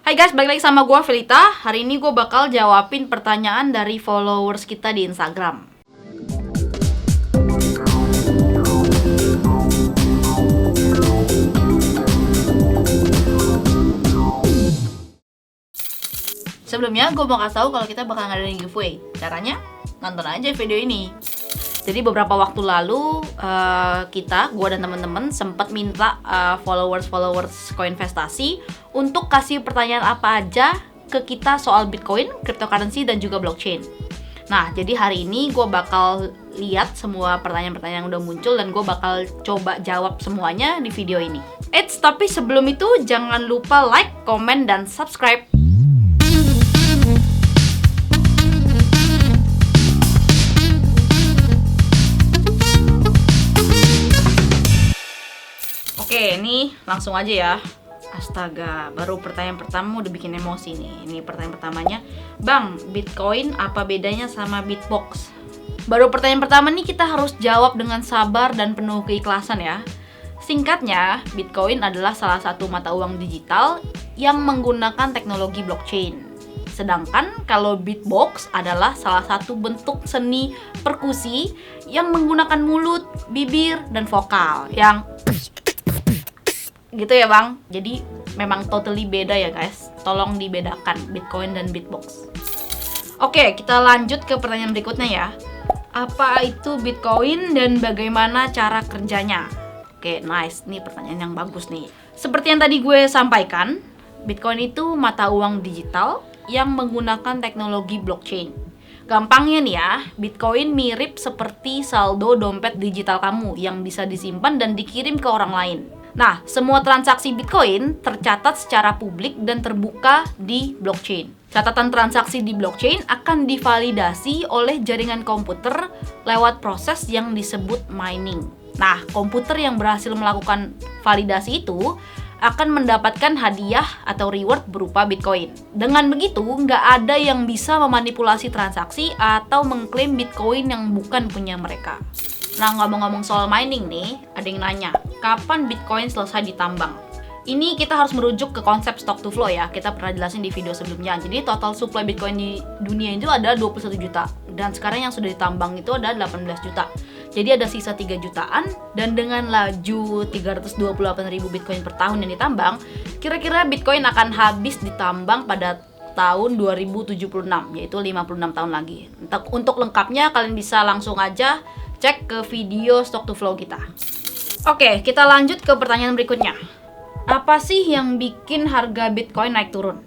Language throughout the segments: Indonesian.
Hai guys, balik lagi sama gue Felita. Hari ini gue bakal jawabin pertanyaan dari followers kita di Instagram. Sebelumnya gue mau kasih tahu kalau kita bakal ngadain giveaway. Caranya nonton aja video ini. Jadi beberapa waktu lalu gue dan teman-teman sempat minta followers Koinvestasi untuk kasih pertanyaan apa aja ke kita soal Bitcoin, cryptocurrency dan juga blockchain. Nah, jadi hari ini gue bakal lihat semua pertanyaan-pertanyaan yang udah muncul dan gue bakal coba jawab semuanya di video ini. Tapi sebelum itu jangan lupa like, komen, dan subscribe. Oke, ini langsung aja ya. Astaga, baru pertanyaan pertama udah bikin emosi nih. Ini pertanyaan pertamanya, Bang, Bitcoin apa bedanya sama Bitbox? Baru pertanyaan pertama nih kita harus jawab dengan sabar dan penuh keikhlasan ya. Singkatnya, Bitcoin adalah salah satu mata uang digital yang menggunakan teknologi blockchain. Sedangkan kalau Bitbox adalah salah satu bentuk seni perkusi yang menggunakan mulut, bibir, dan vokal yang gitu ya bang. Jadi memang totally beda ya guys. Tolong dibedakan Bitcoin dan Bitbox. Oke, kita lanjut ke pertanyaan berikutnya ya. Apa itu Bitcoin dan bagaimana cara kerjanya? Oke, nice. Nih pertanyaan yang bagus nih. Seperti yang tadi gue sampaikan, Bitcoin itu mata uang digital yang menggunakan teknologi blockchain. Gampangnya nih ya, Bitcoin mirip seperti saldo dompet digital kamu yang bisa disimpan dan dikirim ke orang lain. Nah, semua transaksi Bitcoin tercatat secara publik dan terbuka di blockchain. Catatan transaksi di blockchain akan divalidasi oleh jaringan komputer lewat proses yang disebut mining. Nah, komputer yang berhasil melakukan validasi itu akan mendapatkan hadiah atau reward berupa Bitcoin. Dengan begitu, nggak ada yang bisa memanipulasi transaksi atau mengklaim Bitcoin yang bukan punya mereka. Nah, ngomong-ngomong soal mining nih, ada yang nanya, kapan Bitcoin selesai ditambang? Ini kita harus merujuk ke konsep stock to flow ya, kita pernah jelasin di video sebelumnya. Jadi total supply Bitcoin di dunia itu ada 21 juta, dan sekarang yang sudah ditambang itu ada 18 juta. Jadi ada sisa 3 jutaan, dan dengan laju 328.000 Bitcoin per tahun yang ditambang, kira-kira Bitcoin akan habis ditambang pada tahun 2076, yaitu 56 tahun lagi. Untuk lengkapnya kalian bisa langsung aja cek ke video stock to flow kita. Oke, kita lanjut ke pertanyaan berikutnya. Apa sih yang bikin harga Bitcoin naik turun?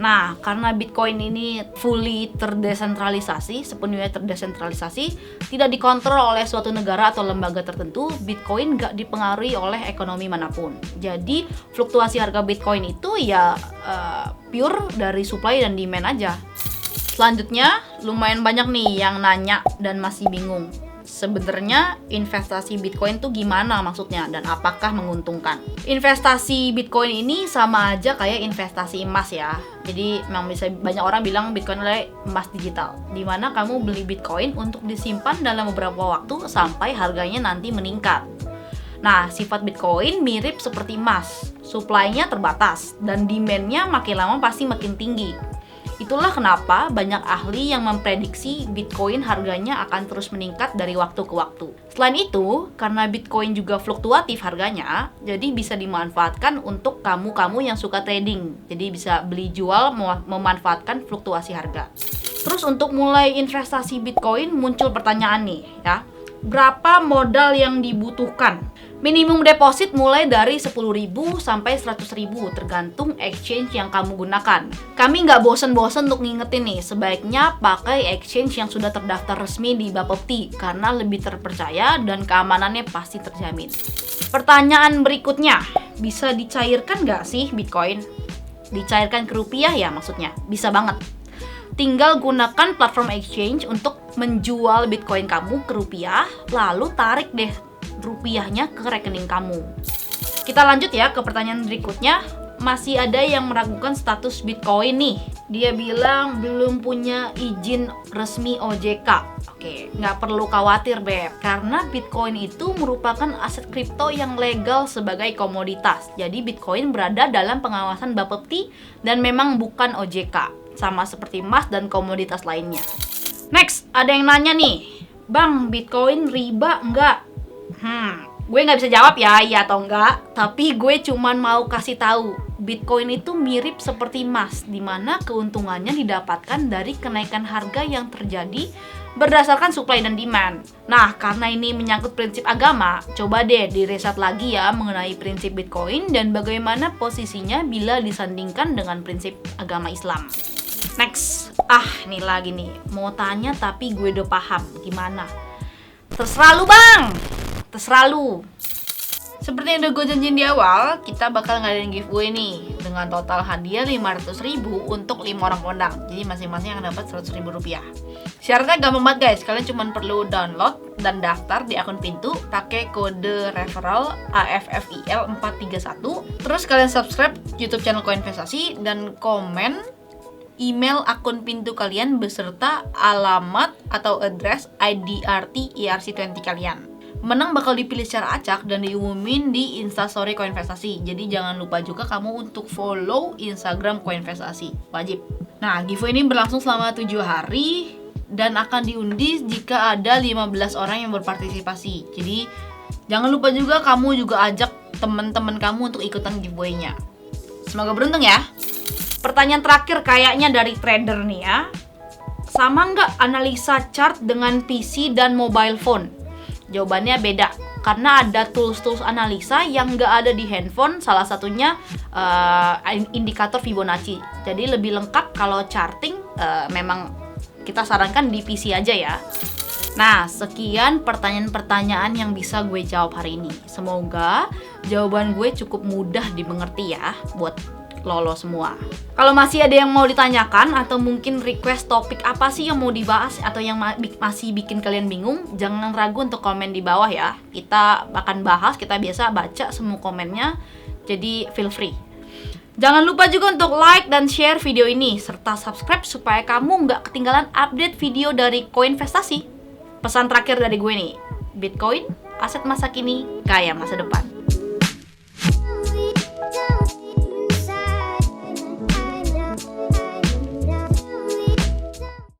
Nah, karena Bitcoin ini fully terdesentralisasi, sepenuhnya terdesentralisasi, tidak dikontrol oleh suatu negara atau lembaga tertentu, Bitcoin gak dipengaruhi oleh ekonomi manapun. Jadi, fluktuasi harga Bitcoin itu ya pure dari supply dan demand aja. Selanjutnya, lumayan banyak nih yang nanya dan masih bingung. Sebenarnya investasi Bitcoin tuh gimana maksudnya dan apakah menguntungkan? Investasi Bitcoin ini sama aja kayak investasi emas ya. Jadi memang bisa banyak orang bilang Bitcoin adalah emas digital, di mana kamu beli Bitcoin untuk disimpan dalam beberapa waktu sampai harganya nanti meningkat. Nah, sifat Bitcoin mirip seperti emas, supply-nya terbatas dan demand-nya makin lama pasti makin tinggi. Itulah kenapa banyak ahli yang memprediksi Bitcoin harganya akan terus meningkat dari waktu ke waktu. Selain itu, karena Bitcoin juga fluktuatif harganya, jadi bisa dimanfaatkan untuk kamu-kamu yang suka trading. Jadi bisa beli jual memanfaatkan fluktuasi harga. Terus untuk mulai investasi Bitcoin muncul pertanyaan nih ya. Berapa modal yang dibutuhkan? Minimum deposit mulai dari 10.000 sampai 100.000 tergantung exchange yang kamu gunakan. Kami nggak bosen-bosen untuk ngingetin nih, sebaiknya pakai exchange yang sudah terdaftar resmi di Bapepti karena lebih terpercaya dan keamanannya pasti terjamin. Pertanyaan berikutnya, bisa dicairkan nggak sih Bitcoin? Dicairkan ke rupiah ya maksudnya? Bisa banget. Tinggal gunakan platform exchange untuk menjual Bitcoin kamu ke rupiah, lalu tarik deh rupiahnya ke rekening kamu. Kita lanjut ya ke pertanyaan berikutnya. Masih ada yang meragukan status Bitcoin nih. Dia bilang belum punya izin resmi OJK. Oke, nggak perlu khawatir, Beb. Karena Bitcoin itu merupakan aset kripto yang legal sebagai komoditas. Jadi Bitcoin berada dalam pengawasan Bapepti dan memang bukan OJK. Sama seperti emas dan komoditas lainnya. Next, ada yang nanya nih, Bang, Bitcoin riba nggak? Gue nggak bisa jawab ya, iya atau enggak. Tapi gue cuman mau kasih tahu, Bitcoin itu mirip seperti emas, dimana keuntungannya didapatkan dari kenaikan harga yang terjadi berdasarkan supply dan demand. Nah, karena ini menyangkut prinsip agama, coba deh direset lagi ya mengenai prinsip Bitcoin dan bagaimana posisinya bila disandingkan dengan prinsip agama Islam. Next, nih lagi nih, mau tanya tapi gue udah paham, gimana? Terserah lu, Bang! Terserah lu. Seperti yang udah gue janjiin di awal, kita bakal ngadain giveaway nih dengan total hadiah 500.000 untuk 5 orang kondang. Jadi masing-masing akan dapat 100.000 rupiah. Syaratnya gampang banget guys, kalian cuma perlu download dan daftar di akun Pintu pakai kode referral AFFIL 431. Terus kalian subscribe YouTube channel Koinvestasi dan komen email akun Pintu kalian beserta alamat atau address IDRT ERC20 kalian. Menang bakal dipilih secara acak dan diumumin di Instastory Koinvestasi. Jadi jangan lupa juga kamu untuk follow Instagram Koinvestasi. Wajib. Nah, giveaway ini berlangsung selama 7 hari dan akan diundi jika ada 15 orang yang berpartisipasi. Jadi jangan lupa juga kamu juga ajak teman-teman kamu untuk ikutan giveaway-nya. Semoga beruntung ya. Pertanyaan terakhir kayaknya dari trader nih ya. Sama nggak analisa chart dengan PC dan mobile phone? Jawabannya beda, karena ada tools-tools analisa yang nggak ada di handphone, salah satunya indikator Fibonacci. Jadi lebih lengkap kalau charting memang kita sarankan di PC aja ya. Nah, sekian pertanyaan-pertanyaan yang bisa gue jawab hari ini. Semoga jawaban gue cukup mudah dimengerti ya buat lo semua. Kalau masih ada yang mau ditanyakan atau mungkin request topik apa sih yang mau dibahas atau yang masih bikin kalian bingung, jangan ragu untuk komen di bawah ya. Kita akan bahas, kita biasa baca semua komennya, jadi feel free. Jangan lupa juga untuk like dan share video ini serta subscribe supaya kamu nggak ketinggalan update video dari Koinvestasi. Pesan terakhir dari gue nih, Bitcoin, aset masa kini, kaya masa depan.